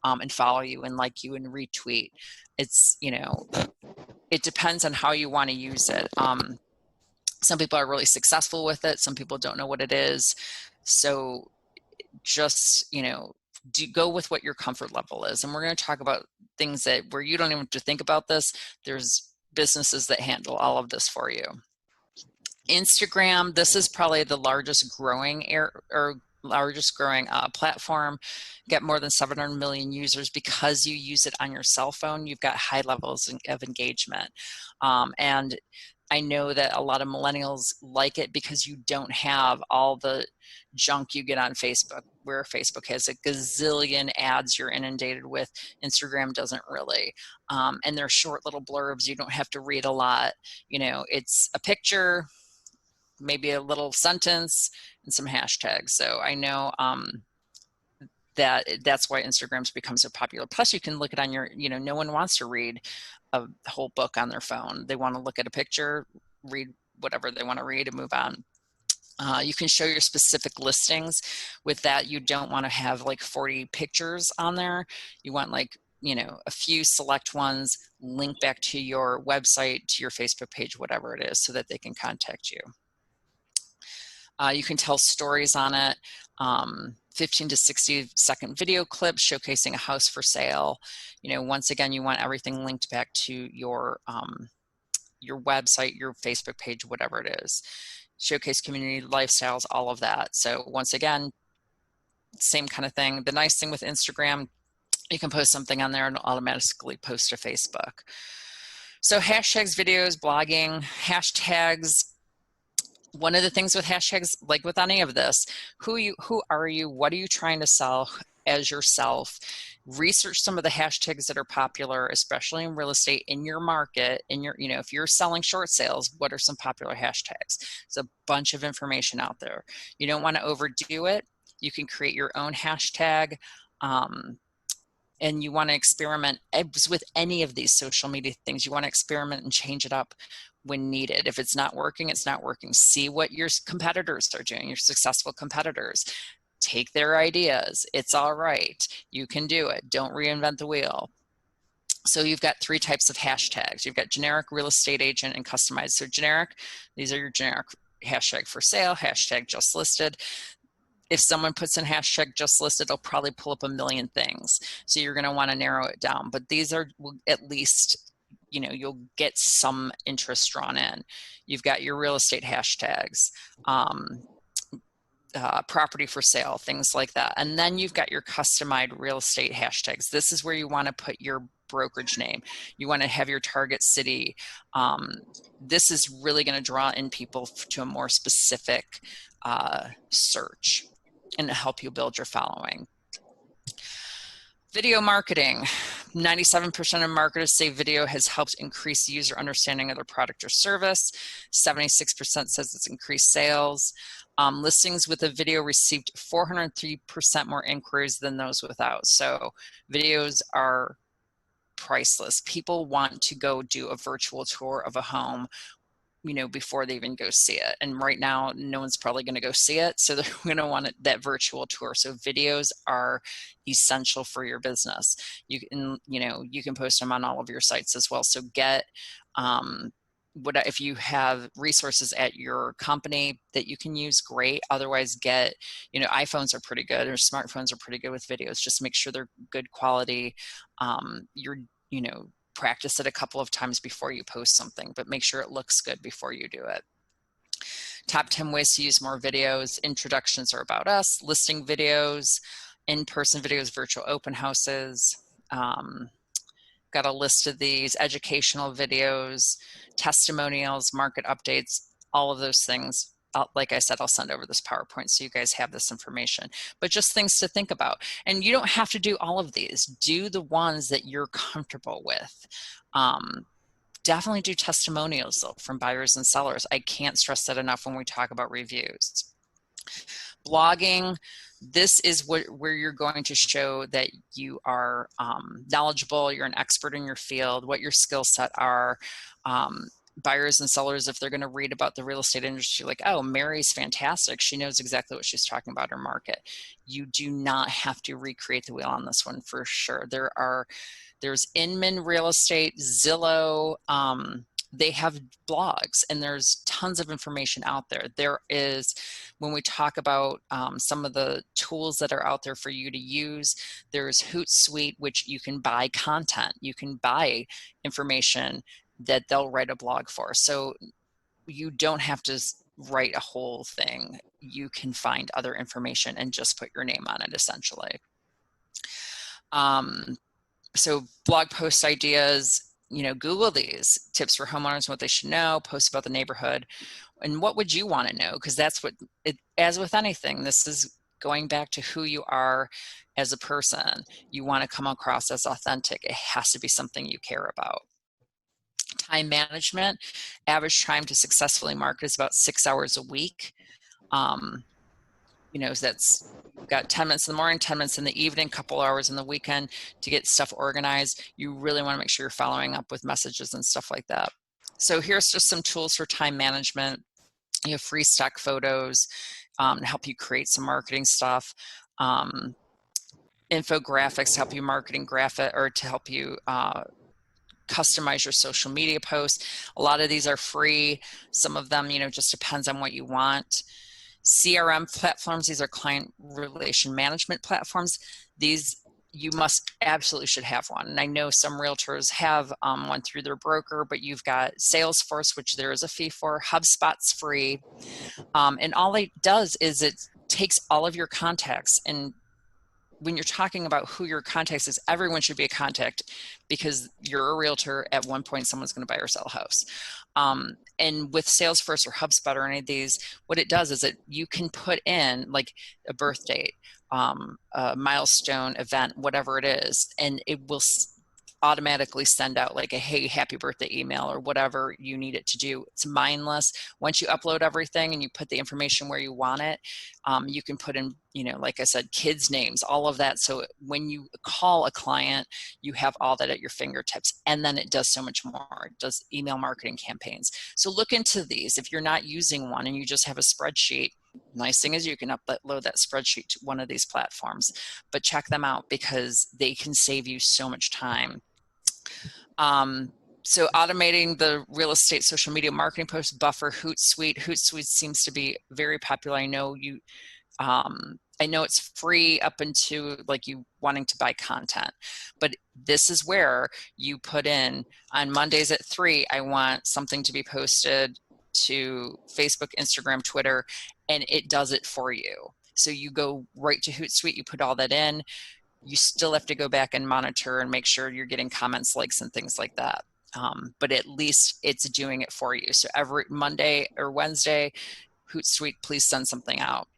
and follow you and like you and retweet. It's, it depends on how you want to use it. Some people are really successful with it. Some people don't know what it is. So just, go with what your comfort level is. And we're going to talk about things where you don't even have to think about this. There's businesses that handle all of this for you. Instagram, this is probably the largest growing platform. Get more than 700 million users because you use it on your cell phone. You've got high levels of engagement. And I know that a lot of millennials like it because you don't have all the junk you get on Facebook, where Facebook has a gazillion ads you're inundated with. Instagram doesn't really. And they're short little blurbs. You don't have to read a lot. It's a picture, maybe a little sentence, and some hashtags. So I know that's why Instagram's become so popular. Plus you can look it on your, no one wants to read a whole book on their phone. They want to look at a picture, read whatever they want to read, and move on. You can show your specific listings. With that, you don't want to have like 40 pictures on there. You want a few select ones, link back to your website, to your Facebook page, whatever it is, so that they can contact you. You can tell stories on it. 15 to 60 second video clips showcasing a house for sale. Once again, you want everything linked back to your website, your Facebook page, whatever it is. Showcase community lifestyles, all of that. So once again, same kind of thing. The nice thing with Instagram, you can post something on there and it'll automatically post to Facebook. So hashtags, videos, blogging, hashtags. One of the things with hashtags, like with any of this, who are you? What are you trying to sell as yourself? Research some of the hashtags that are popular, especially in real estate, in your market, if you're selling short sales, what are some popular hashtags? There's a bunch of information out there. You don't want to overdo it. You can create your own hashtag. And you want to experiment with any of these social media things. You want to experiment and change it up when needed. If it's not working, it's not working. See what your competitors are doing, your successful competitors. Take their ideas. It's all right. You can do it. Don't reinvent the wheel. So you've got 3 types of hashtags. You've got generic, real estate agent, and customized. So generic, these are your generic. Hashtag for sale, hashtag just listed. If someone puts in hashtag just listed, they'll probably pull up a million things. So you're going to want to narrow it down. But these are at least, you'll get some interest drawn in. You've got your real estate hashtags, property for sale, things like that. And then you've got your customized real estate hashtags. This is where you want to put your brokerage name. You want to have your target city. This is really going to draw in people to a more specific search and help you build your following. Video marketing. 97% of marketers say video has helped increase user understanding of their product or service. 76% says it's increased sales. Listings with a video received 403% more inquiries than those without. So videos are priceless. People want to go do a virtual tour of a home, you know, before they even go see it. And right now, no one's probably going to go see it. So they're going to want that virtual tour. So videos are essential for your business. You can, you know, you can post them on all of your sites as well. So get, if you have resources at your company that you can use, great. Otherwise, get, you know, iPhones are pretty good, or smartphones are pretty good with videos. Just make sure they're good quality. You know, practice it a couple of times before you post something, but make sure it looks good before you do it. Top 10 ways to use more videos. Introductions are about us, listing videos, in-person videos, virtual open houses. Got a list of these, educational videos, testimonials, market updates, all of those things. Like I said, I'll send over this PowerPoint so you guys have this information, but just things to think about. And you don't have to do all of these. Do the ones that you're comfortable with. Definitely do testimonials though from buyers and sellers. I can't stress that enough when we talk about reviews. Blogging, this is where you're going to show that you are knowledgeable, you're an expert in your field, what your skill set are. Buyers and sellers, if they're going to read about the real estate industry, like, oh, Mary's fantastic, she knows exactly what she's talking about her market. You do not have to recreate the wheel on this one for sure. There's Inman Real Estate, Zillow, they have blogs, and there's tons of information out there. There is, when we talk about some of the tools that are out there for you to use, there's Hootsuite, which you can buy content. You can buy information that they'll write a blog for. So you don't have to write a whole thing. You can find other information and just put your name on it, essentially. So blog post ideas, you know, Google these tips for homeowners, what they should know, post about the neighborhood, and what would you want to know? Because that's what it, as with anything, this is going back to who you are as a person. You want to come across as authentic. It has to be something you care about. Time management, average time to successfully market is about 6 hours a week. You know, so that's got 10 minutes in the morning, 10 minutes in the evening, couple hours in the weekend to get stuff organized. You really want to make sure you're following up with messages and stuff like that. So here's just some tools for time management. You have free stock photos to help you create some marketing stuff. Infographics to help you marketing graphic, or to help you customize your social media posts. A lot of these are free. Some of them, you know, just depends on what you want. CRM platforms, these are client relation management platforms. These you must absolutely should have one. And I know some realtors have one through their broker, but you've got Salesforce, which there is a fee for. HubSpot's free. And all it does is it takes all of your contacts, and when you're talking about who your contacts is, everyone should be a contact, because you're a realtor. At one point, someone's going to buy or sell a house. And with Salesforce or HubSpot or any of these, what it does is that you can put in like a birth date, a milestone event, whatever it is, and it will automatically send out like a hey, happy birthday email or whatever you need it to do. It's mindless. Once you upload everything and you put the information where you want it, you can put in, you know, like I said, kids' names, all of that. So when you call a client, you have all that at your fingertips. And then it does so much more. It does email marketing campaigns. So look into these. If you're not using one and you just have a spreadsheet, nice thing is you can upload that spreadsheet to one of these platforms, but check them out because they can save you so much time. So automating the real estate social media marketing posts, Buffer, Hootsuite. Hootsuite seems to be very popular. I know you, I know it's free up into like you wanting to buy content, but this is where you put in on Mondays at 3, I want something to be posted to Facebook, Instagram, Twitter, and it does it for you. So you go right to Hootsuite, you put all that in. You still have to go back and monitor and make sure you're getting comments, likes, and things like that. But at least it's doing it for you. So every Monday or Wednesday, Hootsuite, please send something out,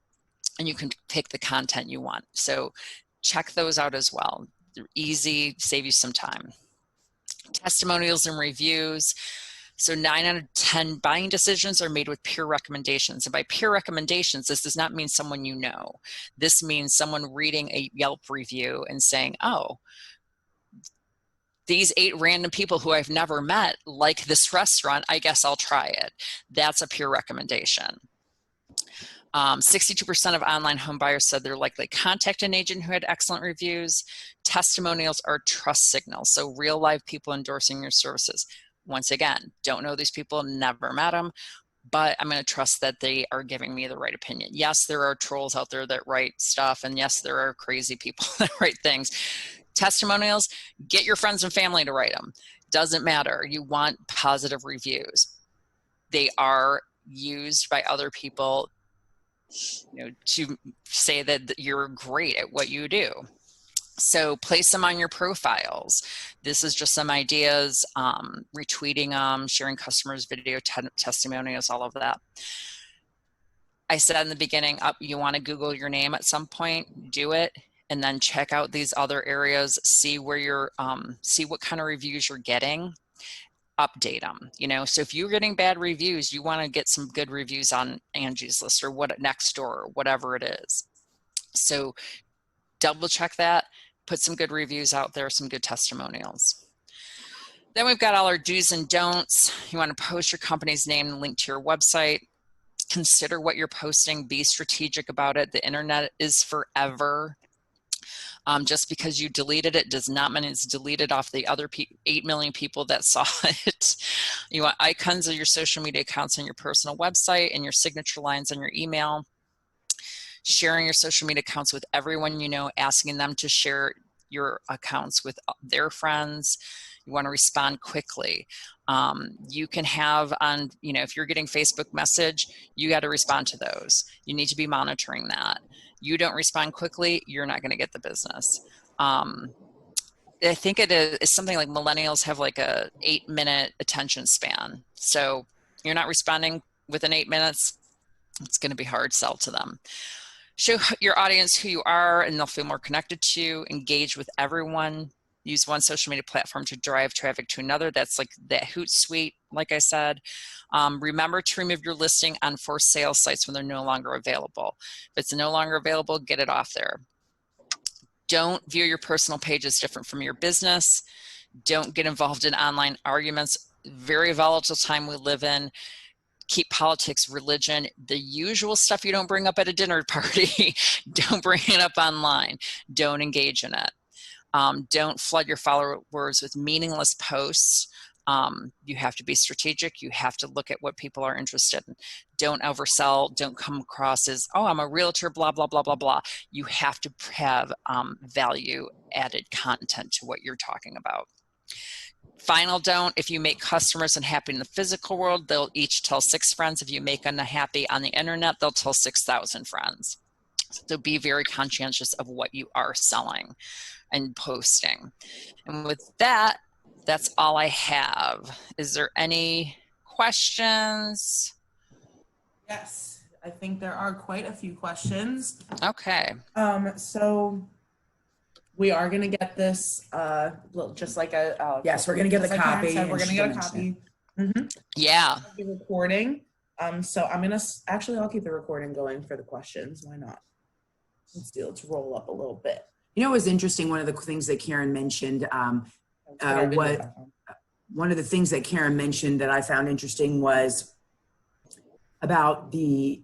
and you can pick the content you want. So check those out as well. They're easy, save you some time. Testimonials and reviews. So 9 out of 10 buying decisions are made with peer recommendations. And by peer recommendations, this does not mean someone you know. This means someone reading a Yelp review and saying, oh, these 8 random people who I've never met like this restaurant, I guess I'll try it. That's a peer recommendation. 62% of online home buyers said they're likely to contact an agent who had excellent reviews. Testimonials are trust signals, so real live people endorsing your services. Once again, don't know these people, never met them, but I'm going to trust that they are giving me the right opinion. Yes, there are trolls out there that write stuff, and yes, there are crazy people that write things. Testimonials, get your friends and family to write them. Doesn't matter. You want positive reviews. They are used by other people, to say that you're great at what you do. So place them on your profiles. This is just some ideas, retweeting them, sharing customers' video testimonials, all of that. I said in the beginning, you want to Google your name at some point, do it, and then check out these other areas, see where you're, see what kind of reviews you're getting. Update them, so if you're getting bad reviews, you want to get some good reviews on Angie's List or Nextdoor or whatever it is. So double check that, put some good reviews out there, some good testimonials. Then we've got all our do's and don'ts. You want to post your company's name and link to your website. Consider what you're posting, be strategic about it. The internet is forever. Just because you deleted it does not mean it's deleted off the other 8 million people that saw it. You want icons of your social media accounts on your personal website and your signature lines on your email. Sharing your social media accounts with everyone you know, asking them to share your accounts with their friends. You want to respond quickly. You can have on, if you're getting Facebook message, you got to respond to those. You need to be monitoring that. You don't respond quickly, you're not going to get the business. I think it is something like millennials have like a 8-minute attention span. So you're not responding within 8 minutes, it's going to be hard sell to them. Show your audience who you are and they'll feel more connected to you. Engage with everyone. Use one social media platform to drive traffic to another. That's like that Hootsuite, like I said. Remember to remove your listing on for sale sites when they're no longer available. If it's no longer available, get it off there. Don't view your personal page as different from your business. Don't get involved in online arguments. Very volatile time we live in. Keep politics, religion, the usual stuff you don't bring up at a dinner party. Don't bring it up online. Don't engage in it. Don't flood your followers with meaningless posts. You have to be strategic. You have to look at what people are interested in. Don't oversell. Don't come across as, oh, I'm a realtor, blah, blah, blah, blah, blah. You have to have value added content to what you're talking about. Final don't, if you make customers unhappy in the physical world, they'll each tell 6 friends. If you make them unhappy on the internet, they'll tell 6,000 friends. So be very conscientious of what you are selling and posting. And with that, that's all I have. Is there any questions?
Yes, I think there are quite a few questions.
Okay.
So we are going to get this, just like a,
Yes, we're going to get the copy.
We're going to get a copy. Mm-hmm.
Yeah.
The recording. So I'm going to, actually, I'll keep the recording going for the questions. Why not? Let's see, let's roll up a little bit.
It was interesting. One of the things that Karen mentioned, one of the things that Karen mentioned that I found interesting was about the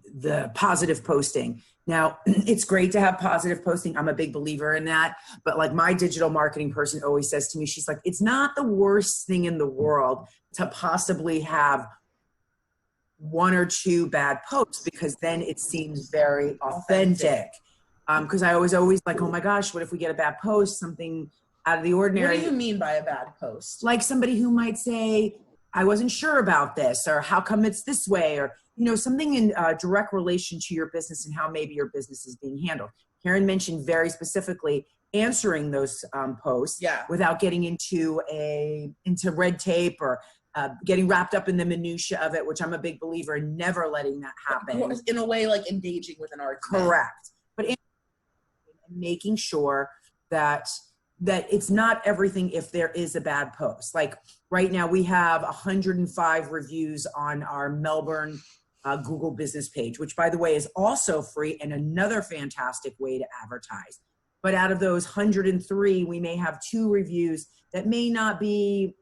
positive posting. Now, it's great to have positive posting. I'm a big believer in that. But like my digital marketing person always says to me, she's like, it's not the worst thing in the world to possibly have 1 or 2 bad posts, because then it seems very authentic. Because I was always like, oh my gosh, what if we get a bad post, something out of the ordinary?
What do you mean by a bad post?
Like somebody who might say, I wasn't sure about this, or how come it's this way, or something in direct relation to your business and how maybe your business is being handled. Karen mentioned very specifically answering those posts without getting into red tape or getting wrapped up in the minutia of it, which I'm a big believer in never letting that happen.
In a way, like engaging with an argument.
Correct. But making sure that that it's not everything if there is a bad post. Like right now we have 105 reviews on our Melbourne Google business page, which by the way is also free and another fantastic way to advertise. But out of those 103, we may have 2 reviews that may not be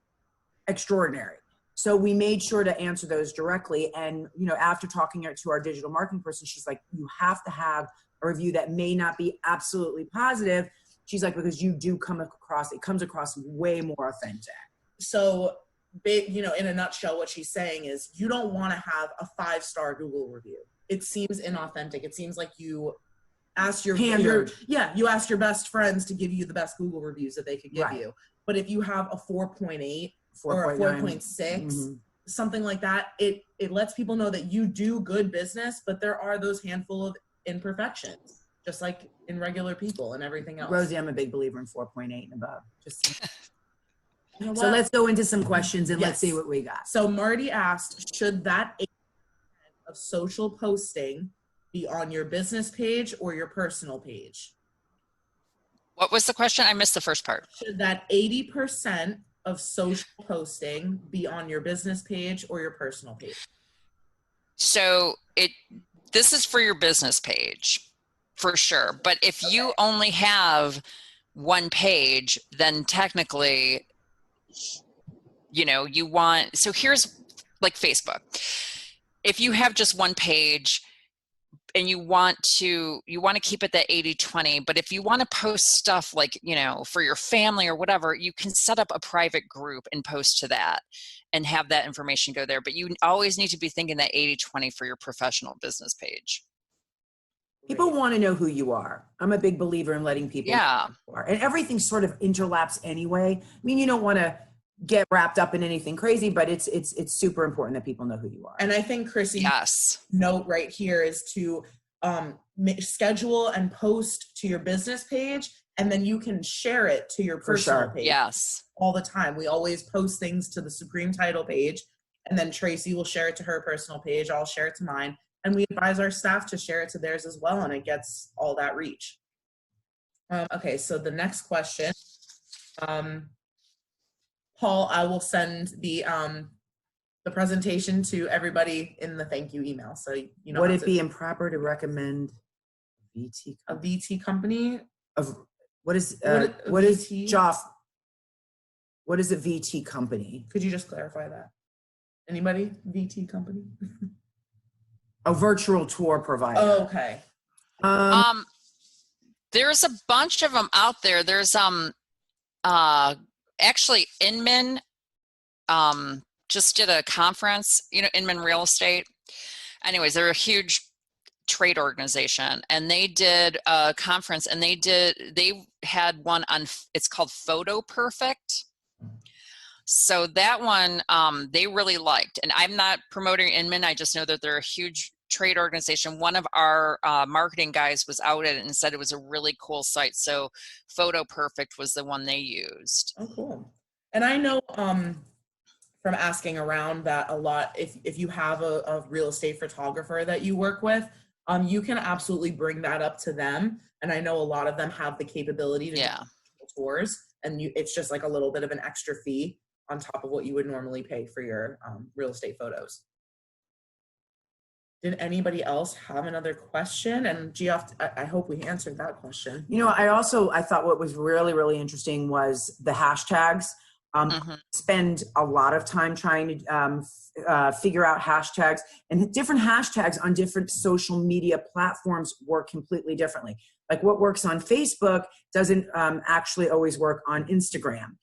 extraordinary. So we made sure to answer those directly. And, you know, after talking to our digital marketing person, she's like, you have to have a review that may not be absolutely positive. She's like, because you do it comes across way more authentic.
So, you know, in a nutshell, what she's saying is you don't want to have a 5-star Google review. It seems inauthentic. It seems like you asked you asked your best friends to give you the best Google reviews that they could give you. But if you have a 4.8 or a 4.6, something like that, it lets people know that you do good business, but there are those handful of imperfections, just like in regular people and everything else.
Rosie, I'm a big believer in 4.8 and above. You know, so let's go into some questions and let's see what we got.
So Marty asked, should that 8% of social posting be on your business page or your personal page?
What was the question? I missed the first part.
Should that 80% of social posting be on your business page or your personal page?
So this is for your business page for sure. But if you only have one page, then technically, you know, so here's like Facebook. If you have just one page and you want to keep it that 80-20, but if you want to post stuff like, you know, for your family or whatever, you can set up a private group and post to that and have that information go there. But you always need to be thinking that 80-20 for your professional business page.
People want to know who you are. I'm a big believer in letting people know who you are. And everything sort of interlaps anyway. I mean, you don't want to get wrapped up in anything crazy, but it's super important that people know who you are.
And I think Chrissy's note right here is to schedule and post to your business page, and then you can share it to your personal page.
Yes.
All the time. We always post things to the Supreme Title page, and then Tracy will share it to her personal page. I'll share it to mine. And we advise our staff to share it to theirs as well, and it gets all that reach. Okay, so the next question. Paul, I will send the presentation to everybody in the thank you email. So you know.
Would it be improper to recommend
a VT company?
What is Joff? What is a VT company?
Could you just clarify that? Anybody? VT company?
A virtual tour provider.
Oh, okay.
There's a bunch of them out there. There's actually Inman just did a conference, you know, Inman Real Estate. Anyways, they're a huge trade organization, and they did a conference, and they had one on, it's called Photo Perfect. So that one they really liked, and I'm not promoting Inman. I just know that they're a huge trade organization. One of our marketing guys was out at it and said it was a really cool site. So Photo Perfect was the one they used.
Oh, cool. And I know from asking around that a lot, if you have a real estate photographer that you work with, you can absolutely bring that up to them. And I know a lot of them have the capability to do tours, and it's just like a little bit of an extra fee on top of what you would normally pay for your real estate photos. Did anybody else have another question? And Geoff, I hope we answered that question.
You know, I thought what was really, really interesting was the hashtags. Spend a lot of time trying to figure out hashtags, and different hashtags on different social media platforms work completely differently. Like what works on Facebook doesn't actually always work on Instagram.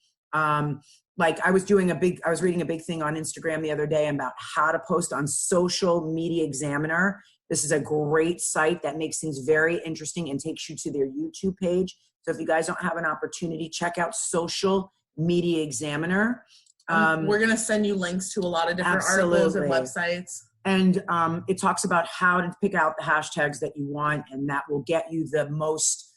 Like I was reading a big thing on Instagram the other day about how to post on Social Media Examiner. This is a great site that makes things very interesting and takes you to their YouTube page. So if you guys don't have an opportunity, check out Social Media Examiner.
We're going to send you links to a lot of different articles and websites.
And it talks about how to pick out the hashtags that you want, and that will get you the most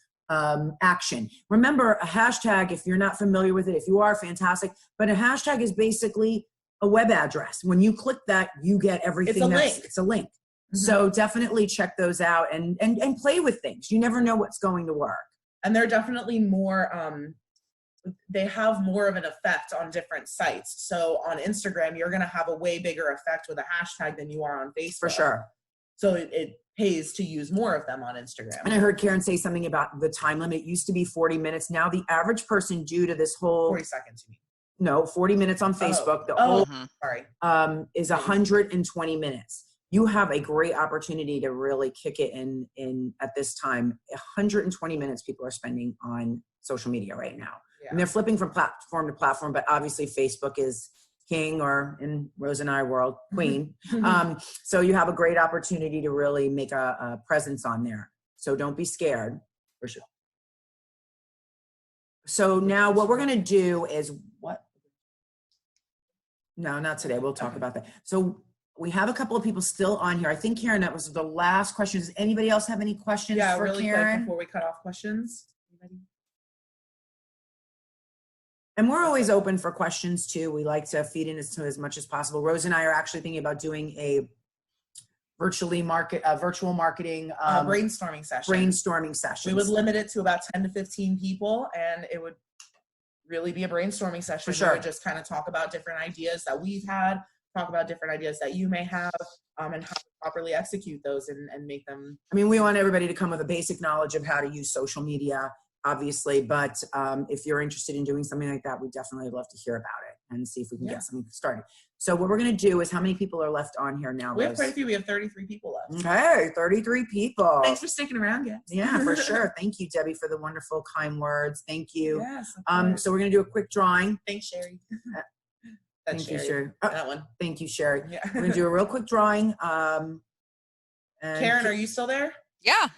action. Remember, a hashtag, if you're not familiar with it, if you are, fantastic, but a hashtag is basically a web address. When you click that, you get everything. It's a link. Mm-hmm. So definitely check those out and play with things. You never know what's going to work.
And they're definitely more they have more of an effect on different sites. So on Instagram, you're going to have a way bigger effect with a hashtag than you are on Facebook.
For sure.
So it pays to use more of them on Instagram.
And I heard Karen say something about the time limit. It used to be 40 minutes. Now the average person, due to this whole
40 seconds, you mean?
No, 40 minutes on Facebook.
Sorry.
Is 120 minutes. You have a great opportunity to really kick it in at this time. 120 minutes people are spending on social media right now.
Yeah.
And they're flipping from platform to platform, but obviously Facebook is king, or in Rose and I world, queen. So you have a great opportunity to really make a presence on there. So don't be scared. For sure. So now what we're going to do is what? No, not today. We'll talk about that. So we have a couple of people still on here. I think, Karen, that was the last question. Does anybody else have any questions for
really
Karen?
quick before we cut off questions. Anybody?
And we're always open for questions too. We like to feed in as much as possible. Rose and I are actually thinking about doing a virtual marketing
brainstorming session. We would limit it to about 10 to 15 people, and it would really be a brainstorming session.
For sure.
We would just kind of talk about different ideas that we've had, talk about different ideas that you may have, and how to properly execute those and make them.
I mean, we want everybody to come with a basic knowledge of how to use social media, obviously, but if you're interested in doing something like that, we definitely love to hear about it and see if we can get something started. So what we're going to do is, how many people are left on here now, Rose?
We have quite a few. We have 33 people left.
Okay, 33 people.
Thanks for sticking around, guys.
Yeah, for sure. Thank you, Debbie, for the wonderful, kind words. Thank you.
Yes,
so we're going to do a quick drawing.
Thanks, Sherry.
Thank you, Sherry.
That one.
Thank you, Sherry.
Yeah.
We're going to do a real quick drawing. And
Karen, are you still there?
Yeah.